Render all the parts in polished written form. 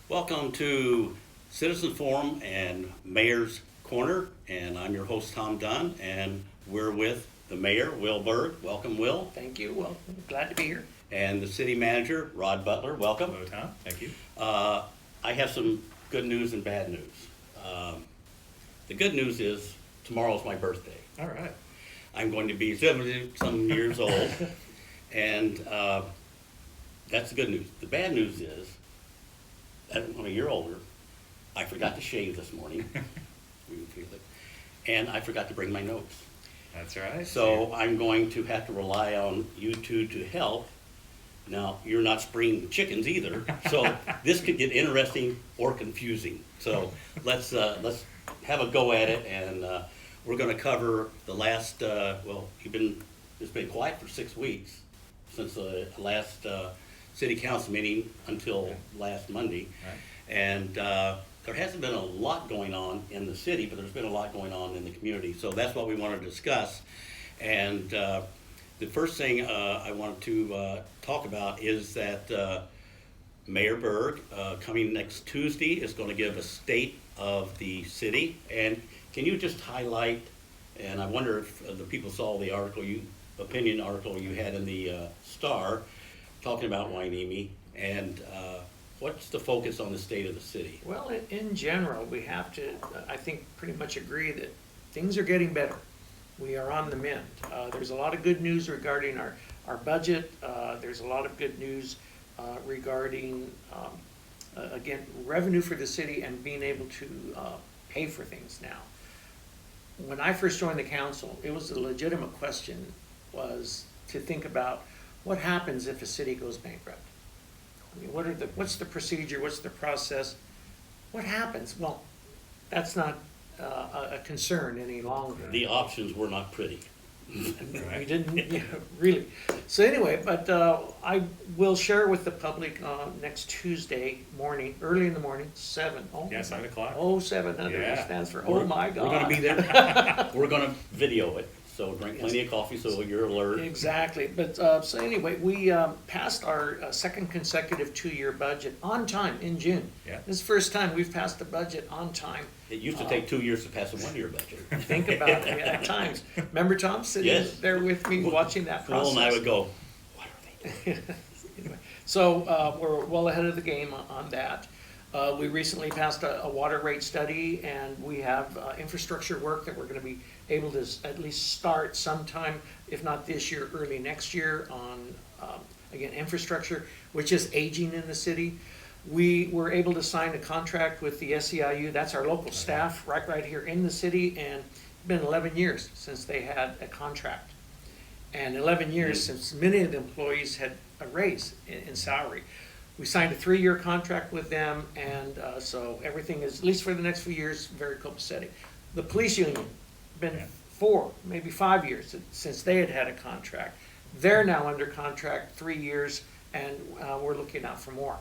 Welcome to Citizen Forum and Mayor's Corner, and I'm your host Tom Dunn, and we're with the Mayor, Will Berg. Welcome, Will. Thank you. Well, glad to be here. And the City Manager, Rod Butler. Welcome. Hello, Tom. Thank you. I have some good news and bad news. The good news is tomorrow's my birthday. All right. I'm going to be 70-some years old, and that's the good news. The bad news is that I'm a year older. I forgot to shave this morning. You can feel it. And I forgot to bring my notes. That's right. So I'm going to have to rely on you two to help. Now, you're not spring chickens either, so this could get interesting or confusing. So let's have a go at it, and we're going to cover the last. It's been quiet for 6 weeks since the last city council meeting until last Monday, Right. and there hasn't been a lot going on in the city, but there's been a lot going on in the community. So that's what we want to discuss, and. The first thing I wanted to talk about is that Mayor Berg, coming next Tuesday, is going to give a state of the city. And can you just highlight, and I wonder if the people saw the opinion article you had in the Star, talking about Hueneme, and what's the focus on the state of the city? Well, in general, we have to, I think, pretty much agree that things are getting better. We are on the mend. There's a lot of good news regarding our budget. There's a lot of good news regarding, again, revenue for the city and being able to pay for things now. When I first joined the council, it was a legitimate question, was to think about what happens if a city goes bankrupt. I mean, what's the procedure? What's the process? What happens? Well, that's not a concern any longer. The options were not pretty. We didn't, really. So anyway, but I will share with the public next Tuesday morning, early in the morning, 7. Oh, Yeah, 7 o'clock. Oh, 700 Yeah. stands for, oh my God. We're going to be there. We're going to video it, so drink plenty of coffee so you're alert. Exactly, but so anyway, we passed our second consecutive 2-year budget on time in June. Yeah. This is the first time we've passed a budget on time. It used to take 2 years to pass a 1-year budget. Think about it at times. Remember Tom sitting Yes. there with me watching that process? Phil and I would go, what are they doing? Anyway, so we're well ahead of the game on that. We recently passed a water rate study, and we have infrastructure work that we're going to be able to at least start sometime, if not this year, early next year on, again, infrastructure, which is aging in the city. We were able to sign a contract with the SEIU, that's our local staff right here in the city, and it's been 11 years since they had a contract. And 11 years since many of the employees had a raise in salary. We signed a 3-year contract with them, and so everything is, at least for the next few years, very copacetic. The police union, been 4, maybe 5 years since they had a contract. They're now under contract 3 years, and we're looking out for more.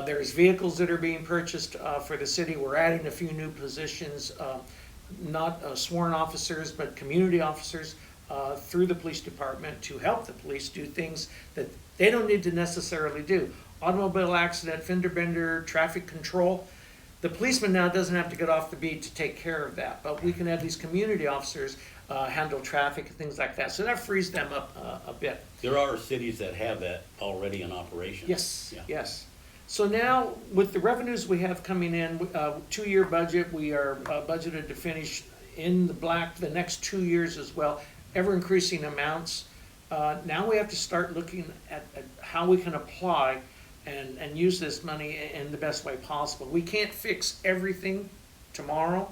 There's vehicles that are being purchased for the city. We're adding a few new positions, not sworn officers, but community officers through the police department to help the police do things that they don't need to necessarily do. Automobile accident, fender bender, traffic control. The policeman now doesn't have to get off the beat to take care of that, but we can have these community officers handle traffic and things like that. So that frees them up a bit. There are cities that have that already in operation. Yes, Yeah. yes. So now, with the revenues we have coming in, 2-year budget, we are budgeted to finish in the black the next 2 years as well, ever increasing amounts. Now we have to start looking at how we can apply and use this money in the best way possible. We can't fix everything tomorrow,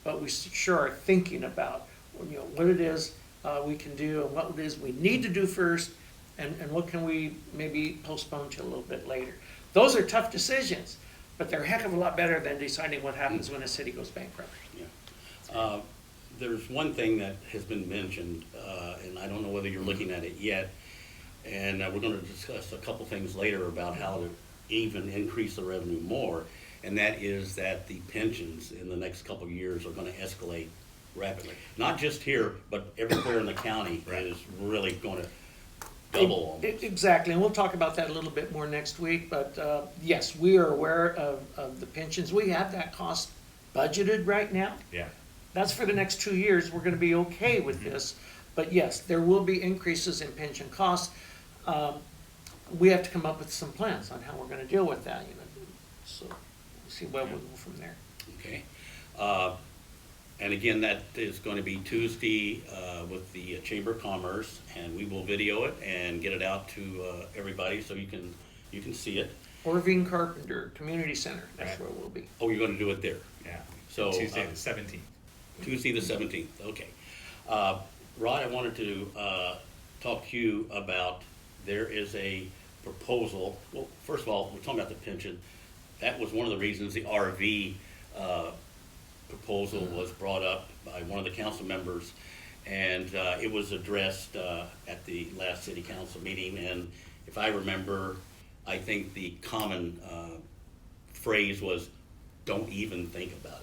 but we sure are thinking about what it is we can do and what it is we need to do first, and what can we maybe postpone to a little bit later. Those are tough decisions, but they're a heck of a lot better than deciding what happens when a city goes bankrupt. Yeah. There's one thing that has been mentioned, and I don't know whether you're looking at it yet, and we're going to discuss a couple things later about how to even increase the revenue more, and that is that the pensions in the next couple of years are going to escalate rapidly. Not just here, but everywhere in the county Right. is really going to double almost. Exactly, and we'll talk about that a little bit more next week, but, yes, we are aware of the pensions. We have that cost budgeted right now. Yeah, That's for the next 2 years, we're gonna be okay with this. But yes, there will be increases in pension costs. We have to come up with some plans on how we're gonna deal with that, so we'll see where we'll go from there. Okay. And again, that is going to be Tuesday with the Chamber of Commerce, and we will video it and get it out to everybody so you can see it. Irving Carpenter Community Center, that's Right. where we'll be. Oh, you're going to do it there? yeah. So, Tuesday the 17th. Tuesday the 17th, okay. Rod, I wanted to talk to you about, there is a proposal, well, first of all, we're talking about the pension. That was one of the reasons the RV proposal was brought up by one of the council members, and it was addressed at the last city council meeting, and if I remember, I think the common phrase was, don't even think about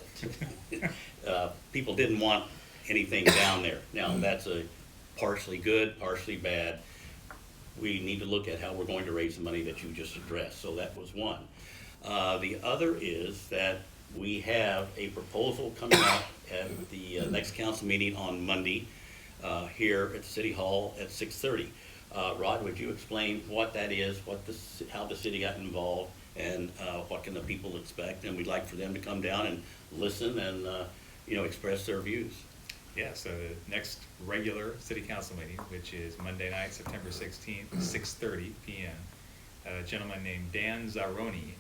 it. People didn't want anything down there. Now, that's a partially good, partially bad. We need to look at how we're going to raise the money that you just addressed, so that was one. The other is that we have a proposal coming up at the next council meeting on Monday here at City Hall at 6:30. Rod, would you explain what that is, how the city got involved, and what can the people expect? And we'd like for them to come down and listen and express their views. Yeah, so the next regular city council meeting, which is Monday night, September 16th, 6:30 p.m., a gentleman named Dan Zaroni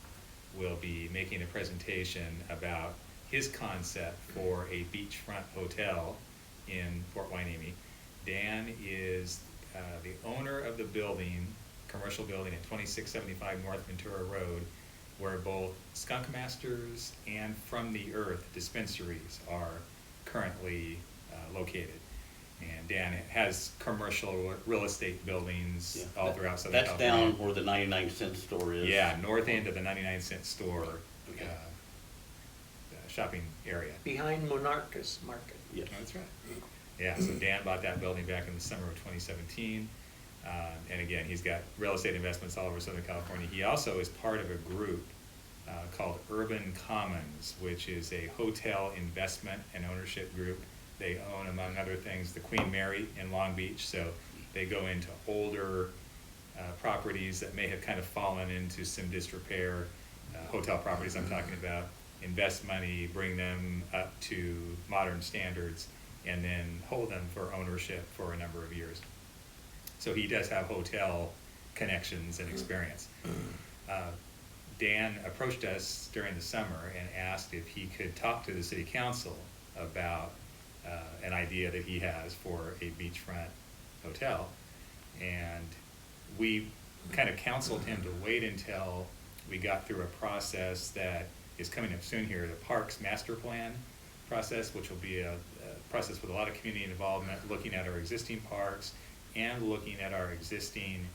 will be making a presentation about his concept for a beachfront hotel in Fort Hueneme. Dan is the owner of the building, commercial building at 2675 North Ventura Road, where both Skunk Masters and From the Earth dispensaries are currently located. And Dan has commercial real estate buildings Yeah, all throughout Southern That's California. down where the 99-cent store is. Yeah, north end of the 99-cent store Okay. shopping area. Behind Monarchus Market. Yeah. That's right. Yeah, so Dan bought that building back in the summer of 2017. And again, he's got real estate investments all over Southern California. He also is part of a group called Urban Commons, which is a hotel investment and ownership group. They own, among other things, the Queen Mary in Long Beach, so they go into older properties that may have kind of fallen into some disrepair, hotel properties I'm talking about, invest money, bring them up to modern standards, and then hold them for ownership for a number of years. So he does have hotel connections and experience. Dan approached us during the summer and asked if he could talk to the city council about an idea that he has for a beachfront hotel. And we kind of counseled him to wait until we got through a process that is coming up soon here, the Parks Master Plan process, which will be a process with a lot of community involvement, looking at our existing parks and looking at our existing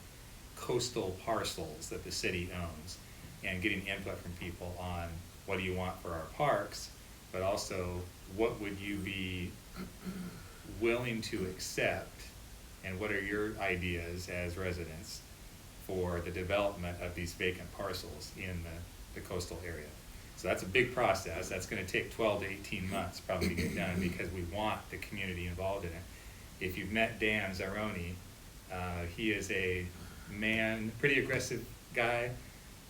coastal parcels that the city owns, and getting input from people on what do you want for our parks, but also what would you be willing to accept, and what are your ideas as residents for the development of these vacant parcels in the coastal area. So that's a big process. That's going to take 12 to 18 months probably to get done, because we want the community involved in it. If you've met Dan Zaroni, he is a man, pretty aggressive guy,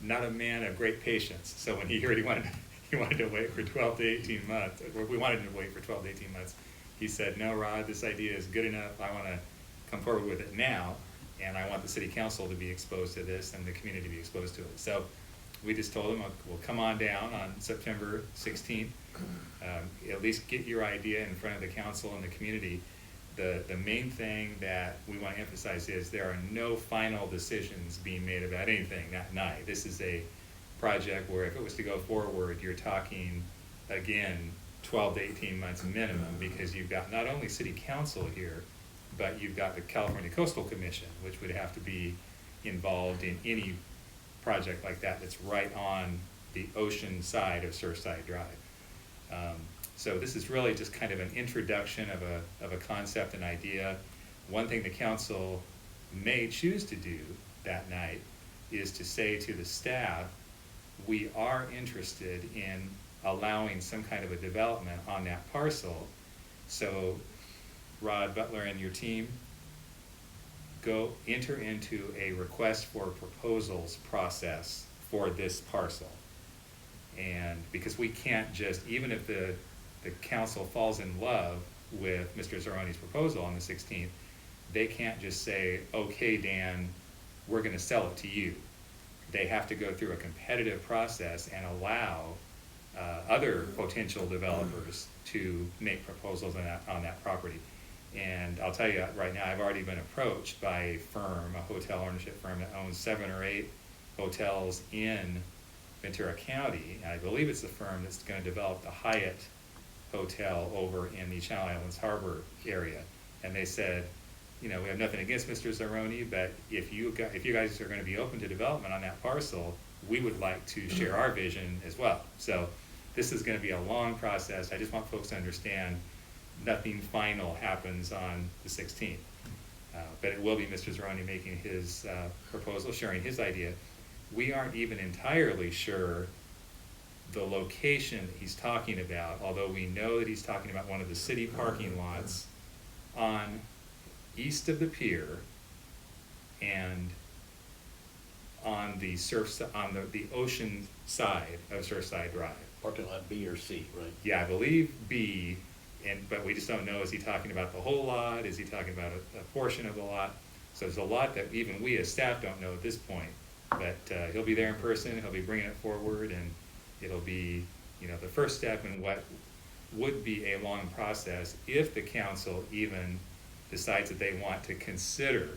not a man of great patience. So when he heard he wanted to wait for 12 to 18 months, or we wanted him to wait for 12 to 18 months, he said, no, Rod, this idea is good enough. I want to come forward with it now, and I want the city council to be exposed to this and the community to be exposed to it. So we just told him, we'll come on down on September 16th, at least get your idea in front of the council and the community. The main thing that we want to emphasize is there are no final decisions being made about anything that night. This is a project where if it was to go forward, you're talking, again, 12 to 18 months minimum, because you've got not only city council here, but you've got the California Coastal Commission, which would have to be involved in any project like that that's right on the ocean side of Surfside Drive. So this is really just kind of an introduction of a concept and idea. One thing the council may choose to do that night is to say to the staff, we are interested in allowing some kind of a development on that parcel. So Rod Butler and your team, go enter into a request for proposals process for this parcel. And because we can't just, even if the council falls in love with Mr. Zeroni's proposal on the 16th, they can't just say, okay, Dan, we're gonna sell it to you. They have to go through a competitive process and allow other potential developers to make proposals on that property. And I'll tell you right now, I've already been approached by a firm, a hotel ownership firm that owns 7 or 8 hotels in Ventura County. I believe it's the firm that's gonna develop the Hyatt Hotel over in the Channel Islands Harbor area. And they said, you know, we have nothing against Mr. Zeroni, but if you guys are gonna be open to development on that parcel, we would like to share our vision as well. So this is gonna be a long process. I just want folks to understand nothing final happens on the 16th. But it will be Mr. Zeroni making his proposal, sharing his idea. We aren't even entirely sure the location that he's talking about, although we know that he's talking about one of the city parking lots on east of the pier and on the the ocean side of Surfside Drive. Parking lot B or C, right? Yeah, I believe B, but we just don't know, is he talking about the whole lot? Is he talking about a portion of the lot? So there's a lot that even we as staff don't know at this point, but he'll be there in person, he'll be bringing it forward, and it'll be, you know, the first step in what would be a long process if the council even decides that they want to consider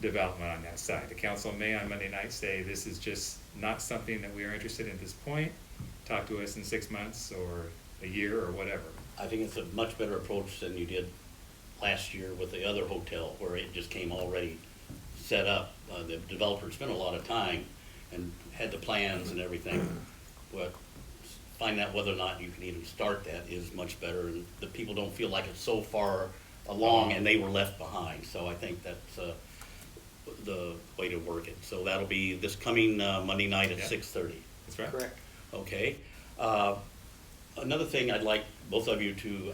development on that site. The council may on Monday night say, this is just not something that we are interested in at this point. Talk to us in 6 months or a year or whatever. I think it's a much better approach than you did last year with the other hotel, where it just came already set up. The developer spent a lot of time and had the plans and everything, but find out whether or not you can even start that is much better, and the people don't feel like it's so far along and they were left behind. So I think that's the way to work it. So that'll be this coming Monday night at Yeah. 6:30. That's right. Correct. Okay. Another thing I'd like both of you to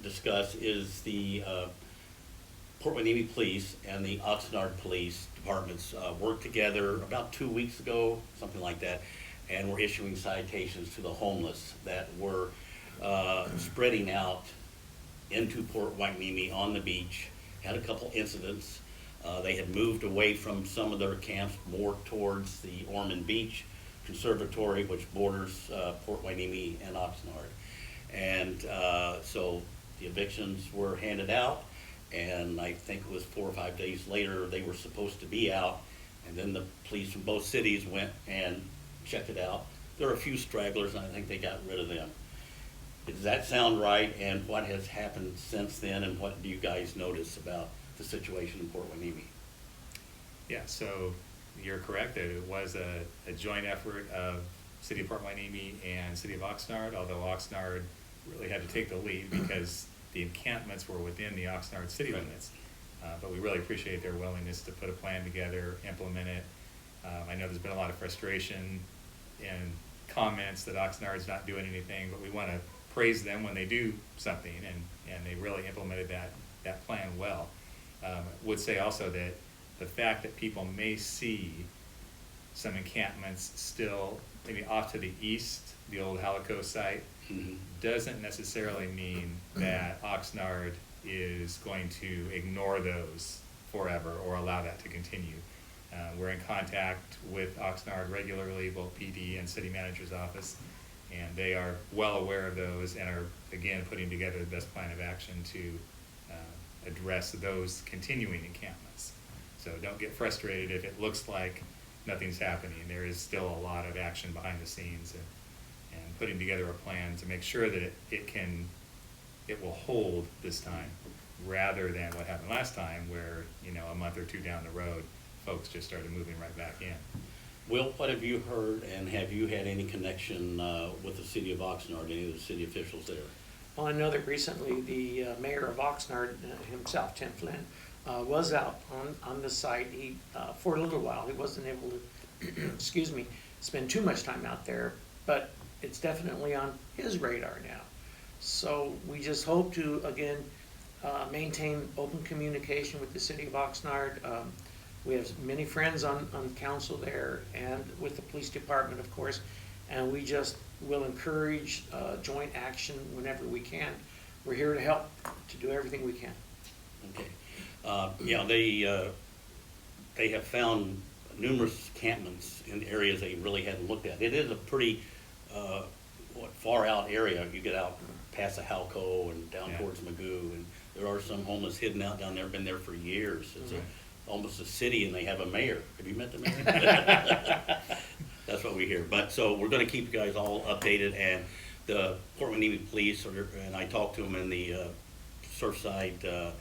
discuss is the Port Hueneme Police and the Oxnard Police Departments worked together about 2 weeks ago, something like that, and were issuing citations to the homeless that were spreading out into Port Hueneme on the beach. Had a couple incidents. They had moved away from some of their camps more towards the Ormond Beach Conservatory, which borders Port Hueneme and Oxnard. And so the evictions were handed out, and I think it was 4 or 5 days later they were supposed to be out, and then the police from both cities went and checked it out. There are a few stragglers, and I think they got rid of them. Does that sound right? And what has happened since then, and what do you guys notice about the situation in Port Hueneme? Yeah, so you're correct that it was a joint effort of City of Port Hueneme and City of Oxnard, although Oxnard really had to take the lead because the encampments were within the Oxnard city limits. But we really appreciate their willingness to put a plan together, implement it. I know there's been a lot of frustration and comments that Oxnard's not doing anything, but we want to praise them when they do something, and they really implemented that plan well. Would say also that the fact that people may see some encampments still maybe off to the east, the old Halico site, doesn't necessarily mean that Oxnard is going to ignore those forever or allow that to continue. We're in contact with Oxnard regularly, both PD and city manager's office, and they are well aware of those and are, again, putting together the best plan of action to address those continuing encampments. So don't get frustrated if it looks like nothing's happening. There is still a lot of action behind the scenes, and putting together a plan to make sure that it will hold this time, rather than what happened last time where, you know, a month or two down the road, folks just started moving right back in. Will, what have you heard, and have you had any connection with the city of Oxnard, any of the city officials there? Well, I know that recently the mayor of Oxnard himself, Tim Flynn, was out on the site. He, for a little while, he wasn't able to, excuse me, spend too much time out there, but it's definitely on his radar now. So we just hope to, again, maintain open communication with the city of Oxnard. We have many friends on council there and with the police department, of course, and we just will encourage joint action whenever we can. We're here to help, to do everything we can. Okay. Yeah, they have found numerous encampments in areas they really hadn't looked at. It is a pretty, far out area. You get out past the Halco and down Yeah. towards Magoo, and there are some homeless hidden out down there, been there for years. It's Right. almost a city, and they have a mayor. Have you met the mayor? That's what we hear. But, so we're gonna keep you guys all updated, and the Port Hueneme Police, and I talked to them in the Surfside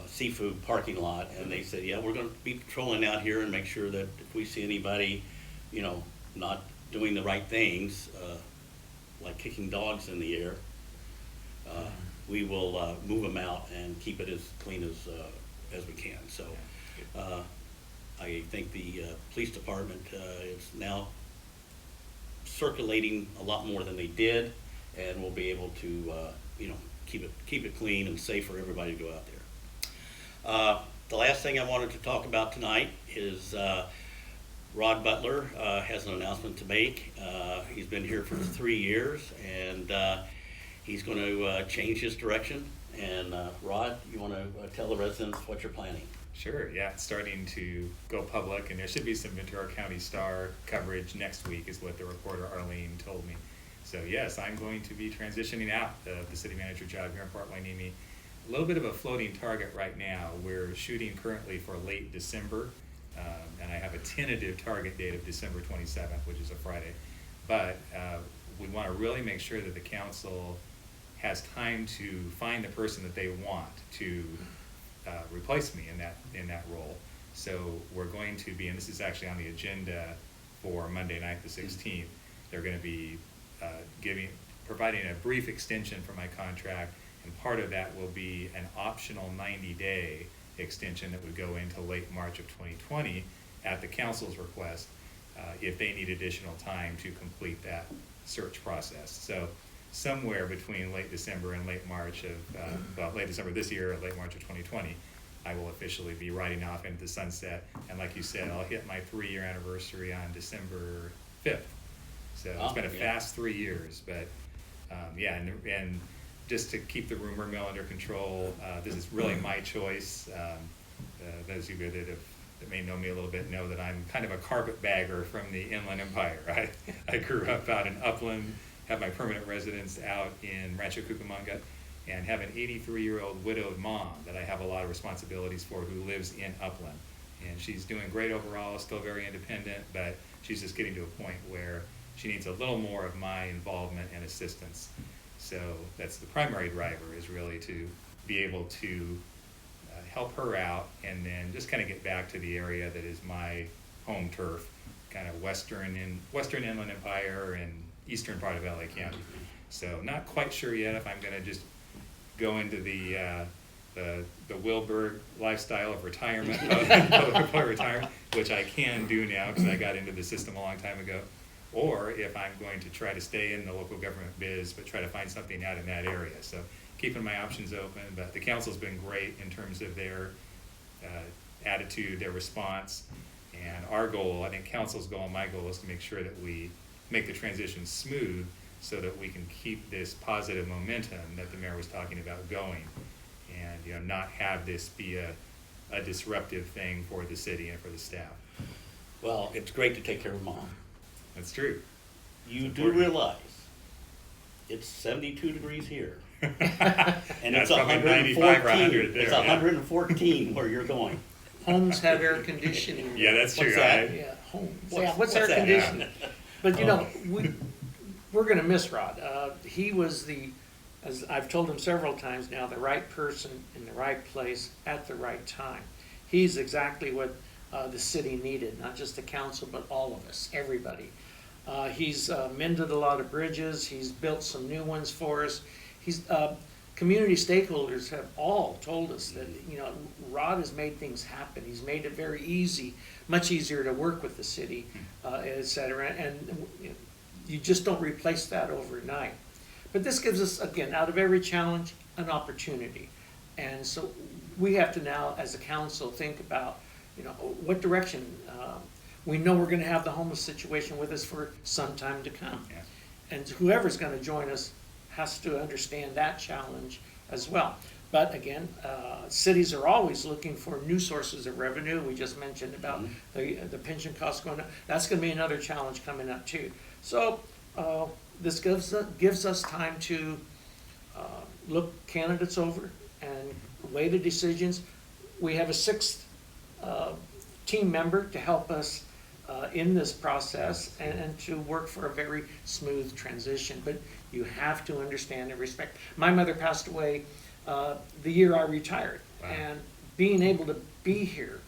seafood parking lot, and they said, yeah, we're gonna be patrolling out here and make sure that if we see anybody, you know, not doing the right things, like kicking dogs in the air, we will move them out and keep it as clean as we can. So I think the police department is now circulating a lot more than they did, and we'll be able to you know, keep it clean and safe for everybody to go out there. The last thing I wanted to talk about tonight is Rod Butler has an announcement to make. He's been here for 3 years, and he's going to change his direction. And Rod, you want to tell the residents what you're planning? Sure, yeah, it's starting to go public, and there should be some Ventura County Star coverage next week, is what the reporter Arlene told me. So yes, I'm going to be transitioning out the city manager job here in Port Hueneme. A little bit of a floating target right now. We're shooting currently for late December, and I have a tentative target date of December 27th, which is a Friday. But we want to really make sure that the council has time to find the person that they want to replace me in that role. So we're going to be, and this is actually on the agenda for Monday night, the 16th. They're going to be providing a brief extension for my contract, and part of that will be an optional 90-day extension that would go into late March of 2020 at the council's request, if they need additional time to complete that search process. So somewhere between late December and late March of, late December this year or late March of 2020, I will officially be riding off into the sunset. And like you said, I'll hit my 3-year anniversary on December 5th. So it's been a fast 3 years, but yeah, and just to keep the rumor mill under control, this is really my choice. Those of you that may know me a little bit know that I'm kind of a carpetbagger from the Inland Empire. I grew up out in Upland, have my permanent residence out in Rancho Cucamonga, and have an 83-year-old widowed mom that I have a lot of responsibilities for, who lives in Upland. And she's doing great overall, still very independent, but she's just getting to a point where she needs a little more of my involvement and assistance. So that's the primary driver, is really to be able to help her out, and then just kind of get back to the area that is my home turf, kind of western Inland Empire and eastern part of LA County. So not quite sure yet if I'm going to just go into the Wilbur lifestyle of retirement, retirement, which I can do now because I got into the system a long time ago, or if I'm going to try to stay in the local government biz, but try to find something out in that area. So keeping my options open, but the council's been great in terms of their attitude, their response, and our goal, I think council's goal and my goal, is to make sure that we make the transition smooth so that we can keep this positive momentum that the mayor was talking about going, and not have this be a disruptive thing for the city and for the staff. Well, it's great to take care of mom. That's true. You do realize it's 72 degrees here. And it's That's probably 95 or 100 there. It's 114 where you're going. Homes have air conditioning. Yeah, that's true. What's that? Yeah, homes. What's Air that? conditioning? But we're gonna miss Rod. He was as I've told him several times now, the right person in the right place at the right time. He's exactly what the city needed, not just the council, but all of us, everybody. He's mended a lot of bridges. He's built some new ones for us. He's community stakeholders have all told us that, you know, Rod has made things happen. He's made it very easy, much easier to work with the city, et cetera, and you just don't replace that overnight. But this gives us, again, out of every challenge, an opportunity. And so we have to now, as a council, think about, you know, what direction. We know we're gonna have the homeless situation with us for some time to come. Yeah. And whoever's gonna join us has to understand that challenge as well. But again, cities are always looking for new sources of revenue. We just mentioned about the pension costs going up. That's gonna be another challenge coming up too. So, this gives us time to look candidates over and weigh the decisions. We have a sixth team member to help us in this process and to work for a very smooth transition. But you have to understand and respect. My mother passed away the year I retired. Wow. And being able to be here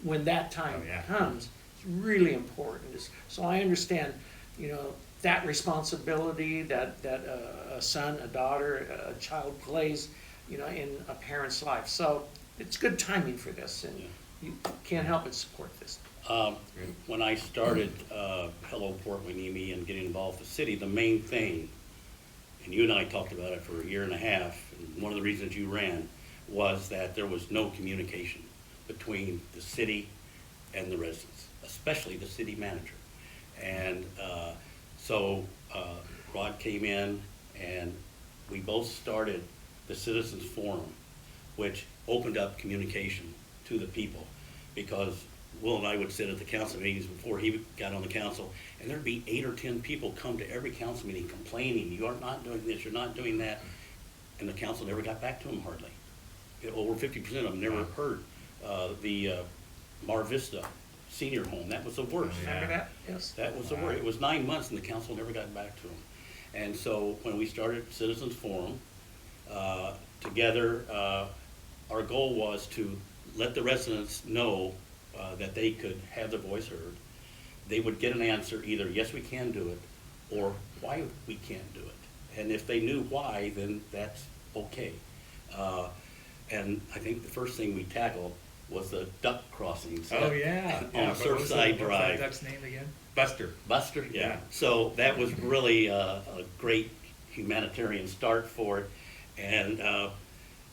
when that time Oh, yeah. comes is really important. So I understand, you know, that responsibility that a son, a daughter, a child plays, you know, in a parent's life. So it's good timing for this, and you can't help but support this. When I started Hello Port Hueneme and getting involved with the city, the main thing, and you and I talked about it for a year and a half, and one of the reasons you ran was that there was no communication between the city and the residents, especially the city manager. And so Rod came in and we both started the Citizens Forum, which opened up communication to the people, because Will and I would sit at the council meetings before he got on the council, and there'd be 8 or 10 people come to every council meeting complaining, you are not doing this, you're not doing that, and the council never got back to them hardly. Over 50% of them never heard. The Mar Vista senior home, that was the worst. Yeah. Remember that? Yes. That was the worst. It was 9 months and the council never got back to them. And so when we started Citizens Forum, together, our goal was to let the residents know that they could have their voice heard. They would get an answer, either yes, we can do it, or why we can't do it. And if they knew why, then that's okay. And I think the first thing we tackled was the duck crossings. Oh, yeah. On Surfside Drive. What's that duck's name again? Buster. Buster, yeah. Yeah. So that was really a great humanitarian start for it. And,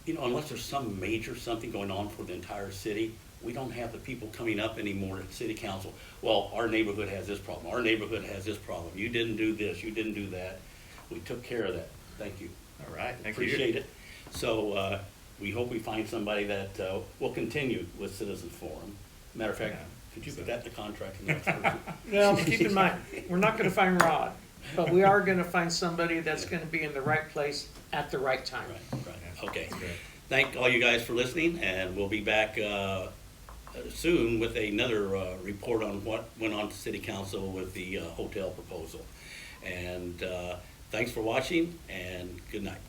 you know, unless there's some major something going on for the entire city, we don't have the people coming up anymore at city council. Well, our neighborhood has this problem. Our neighborhood has this problem. You didn't do this. You didn't do that. We took care of that. Thank you. All right, thank you. Appreciate it. So we hope we find somebody that will continue with Citizens Forum. Matter of fact, Yeah. could you put that in the contract? In the next person? Well, keep in mind, we're not gonna find Rod, but we are gonna find somebody that's gonna be in the right place at the right time. Right, okay. Good. Thank all you guys for listening, and we'll be back soon with another report on what went on to City Council with the hotel proposal. And thanks for watching, and good night.